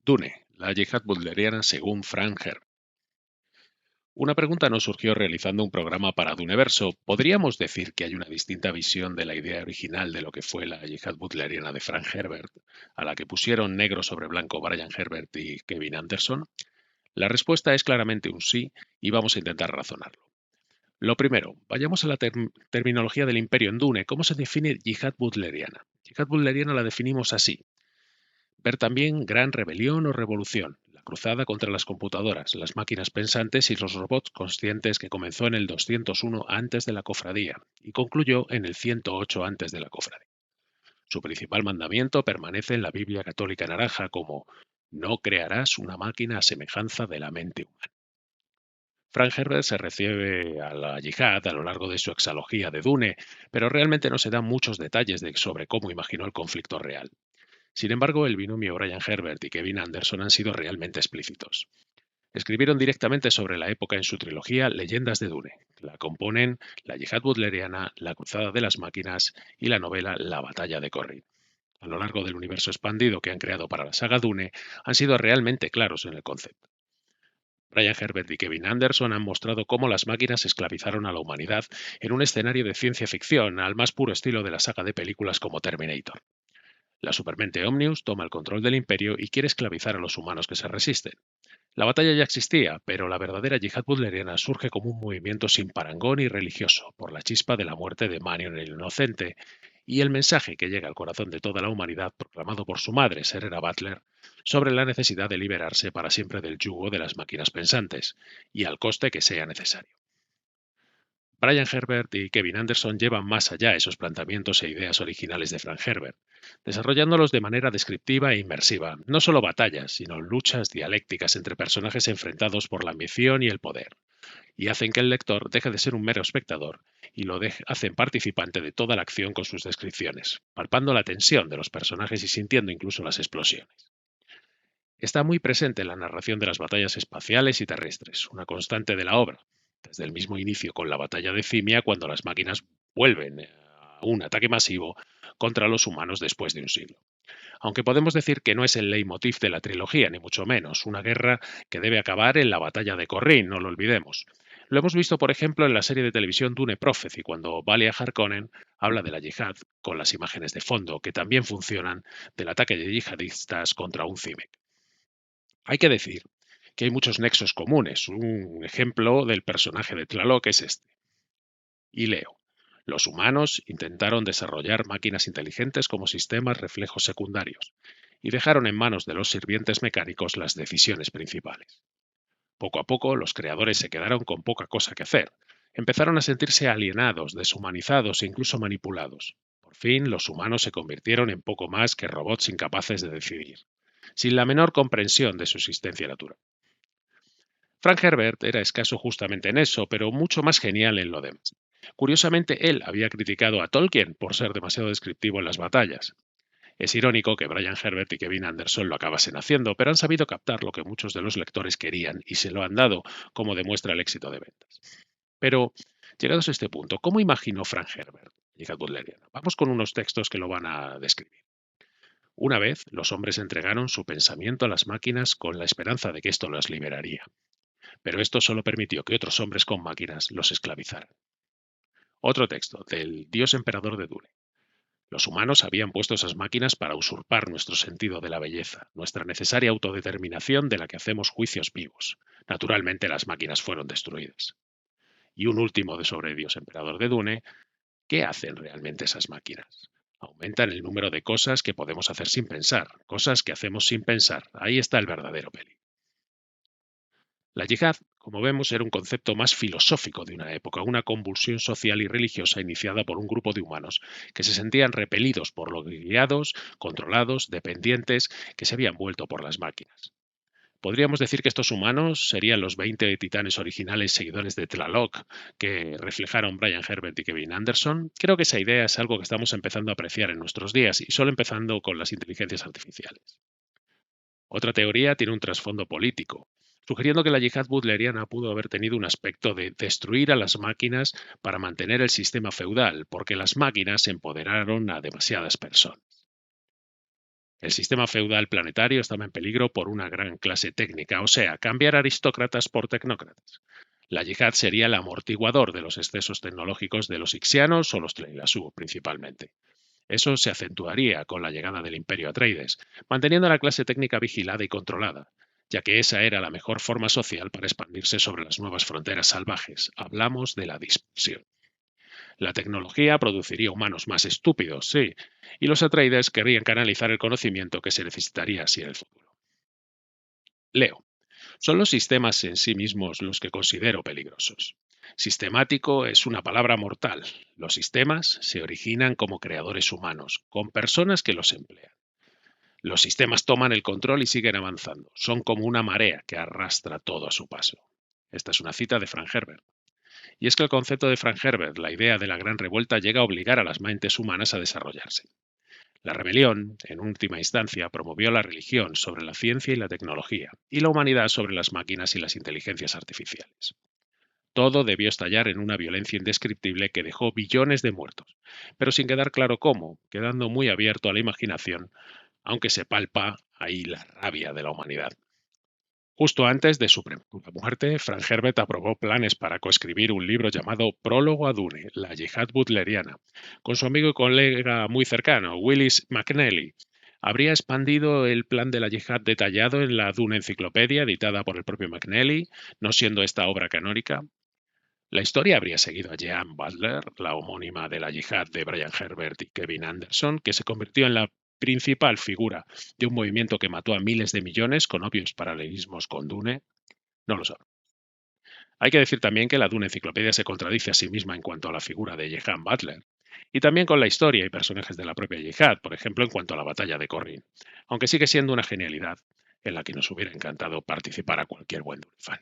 Dune, la yihad butleriana según Frank Herbert. Una pregunta nos surgió realizando un programa para Duneverso. ¿Podríamos decir que hay una distinta visión de la idea original de lo que fue la yihad butleriana de Frank Herbert, a la que pusieron negro sobre blanco Brian Herbert y Kevin Anderson? La respuesta es claramente un sí y vamos a intentar razonarlo. Lo primero, vayamos a la terminología del imperio en Dune. ¿Cómo se define yihad butleriana? Yihad butleriana la definimos así. Ver también Gran Rebelión o Revolución, la cruzada contra las computadoras, las máquinas pensantes y los robots conscientes que comenzó en el 201 antes de la cofradía y concluyó en el 108 antes de la cofradía. Su principal mandamiento permanece en la Biblia católica naranja como no crearás una máquina a semejanza de la mente humana. Frank Herbert se refiere a la yihad a lo largo de su exalogía de Dune, pero realmente no se dan muchos detalles sobre cómo imaginó el conflicto real. Sin embargo, el binomio Brian Herbert y Kevin Anderson han sido realmente explícitos. Escribieron directamente sobre la época en su trilogía Leyendas de Dune. La componen la yihad butleriana, la cruzada de las máquinas y la novela La batalla de Corrin. A lo largo del universo expandido que han creado para la saga Dune, han sido realmente claros en el concepto. Brian Herbert y Kevin Anderson han mostrado cómo las máquinas esclavizaron a la humanidad en un escenario de ciencia ficción al más puro estilo de la saga de películas como Terminator. La supermente Omnius toma el control del imperio y quiere esclavizar a los humanos que se resisten. La batalla ya existía, pero la verdadera yihad butleriana surge como un movimiento sin parangón y religioso, por la chispa de la muerte de Manion el Inocente, y el mensaje que llega al corazón de toda la humanidad proclamado por su madre, Serena Butler, sobre la necesidad de liberarse para siempre del yugo de las máquinas pensantes, y al coste que sea necesario. Brian Herbert y Kevin Anderson llevan más allá esos planteamientos e ideas originales de Frank Herbert, desarrollándolos de manera descriptiva e inmersiva, no solo batallas, sino luchas dialécticas entre personajes enfrentados por la ambición y el poder, y hacen que el lector deje de ser un mero espectador y hacen participante de toda la acción con sus descripciones, palpando la tensión de los personajes y sintiendo incluso las explosiones. Está muy presente en la narración de las batallas espaciales y terrestres, una constante de la obra, desde el mismo inicio con la batalla de Cimia cuando las máquinas vuelven a un ataque masivo contra los humanos después de un siglo. Aunque podemos decir que no es el leitmotiv de la trilogía, ni mucho menos, una guerra que debe acabar en la batalla de Corrin, no lo olvidemos. Lo hemos visto, por ejemplo, en la serie de televisión Dune Prophecy, cuando Valia Harkonnen habla de la yihad con las imágenes de fondo, que también funcionan del ataque de yihadistas contra un CIMEC. Hay que decir que hay muchos nexos comunes. Un ejemplo del personaje de Tlaloc es este. Y leo. Los humanos intentaron desarrollar máquinas inteligentes como sistemas reflejos secundarios y dejaron en manos de los sirvientes mecánicos las decisiones principales. Poco a poco los creadores se quedaron con poca cosa que hacer. Empezaron a sentirse alienados, deshumanizados e incluso manipulados. Por fin los humanos se convirtieron en poco más que robots incapaces de decidir, sin la menor comprensión de su existencia natural. Frank Herbert era escaso justamente en eso, pero mucho más genial en lo demás. Curiosamente, él había criticado a Tolkien por ser demasiado descriptivo en las batallas. Es irónico que Brian Herbert y Kevin Anderson lo acabasen haciendo, pero han sabido captar lo que muchos de los lectores querían y se lo han dado, como demuestra el éxito de ventas. Pero, llegados a este punto, ¿cómo imaginó Frank Herbert? Yihad butleriana? Vamos con unos textos que lo van a describir. Una vez, los hombres entregaron su pensamiento a las máquinas con la esperanza de que esto las liberaría. Pero esto solo permitió que otros hombres con máquinas los esclavizaran. Otro texto, del Dios Emperador de Dune. Los humanos habían puesto esas máquinas para usurpar nuestro sentido de la belleza, nuestra necesaria autodeterminación de la que hacemos juicios vivos. Naturalmente las máquinas fueron destruidas. Y un último de sobre Dios Emperador de Dune, ¿qué hacen realmente esas máquinas? Aumentan el número de cosas que podemos hacer sin pensar, cosas que hacemos sin pensar. Ahí está el verdadero peligro. La yihad, como vemos, era un concepto más filosófico de una época, una convulsión social y religiosa iniciada por un grupo de humanos que se sentían repelidos por los guiados, controlados, dependientes, que se habían vuelto por las máquinas. Podríamos decir que estos humanos serían los 20 titanes originales seguidores de Tlaloc que reflejaron Brian Herbert y Kevin Anderson. Creo que esa idea es algo que estamos empezando a apreciar en nuestros días y solo empezando con las inteligencias artificiales. Otra teoría tiene un trasfondo político. sugiriendo que la yihad butleriana pudo haber tenido un aspecto de destruir a las máquinas para mantener el sistema feudal, porque las máquinas empoderaron a demasiadas personas. El sistema feudal planetario estaba en peligro por una gran clase técnica, o sea, cambiar aristócratas por tecnócratas. La yihad sería el amortiguador de los excesos tecnológicos de los ixianos o los Tleilasú, principalmente. Eso se acentuaría con la llegada del Imperio Atreides, manteniendo a la clase técnica vigilada y controlada, ya que esa era la mejor forma social para expandirse sobre las nuevas fronteras salvajes. Hablamos de la dispersión. La tecnología produciría humanos más estúpidos, sí, y los Atreides querrían canalizar el conocimiento que se necesitaría así en el futuro. Leo. Son los sistemas en sí mismos los que considero peligrosos. Sistemático es una palabra mortal. Los sistemas se originan como creadores humanos, con personas que los emplean. Los sistemas toman el control y siguen avanzando. Son como una marea que arrastra todo a su paso. Esta es una cita de Frank Herbert. Y es que el concepto de Frank Herbert, la idea de la gran revuelta, llega a obligar a las mentes humanas a desarrollarse. La rebelión, en última instancia, promovió la religión sobre la ciencia y la tecnología, y la humanidad sobre las máquinas y las inteligencias artificiales. Todo debió estallar en una violencia indescriptible que dejó billones de muertos, pero sin quedar claro cómo, quedando muy abierto a la imaginación, aunque se palpa ahí la rabia de la humanidad. Justo antes de su prematura muerte, Frank Herbert aprobó planes para coescribir un libro llamado Prólogo a Dune, la yihad butleriana, con su amigo y colega muy cercano, Willis McNally. Habría expandido el plan de la yihad detallado en la Dune Enciclopedia, editada por el propio McNally, no siendo esta obra canónica. La historia habría seguido a Jean Butler, la homónima de la yihad de Brian Herbert y Kevin Anderson, que se convirtió en la principal figura de un movimiento que mató a miles de millones con obvios paralelismos con Dune. No lo sabe. Hay que decir también que la Dune Enciclopedia se contradice a sí misma en cuanto a la figura de Jehan Butler, y también con la historia y personajes de la propia yihad, por ejemplo, en cuanto a la batalla de Corrin, aunque sigue siendo una genialidad en la que nos hubiera encantado participar a cualquier buen Dune fan.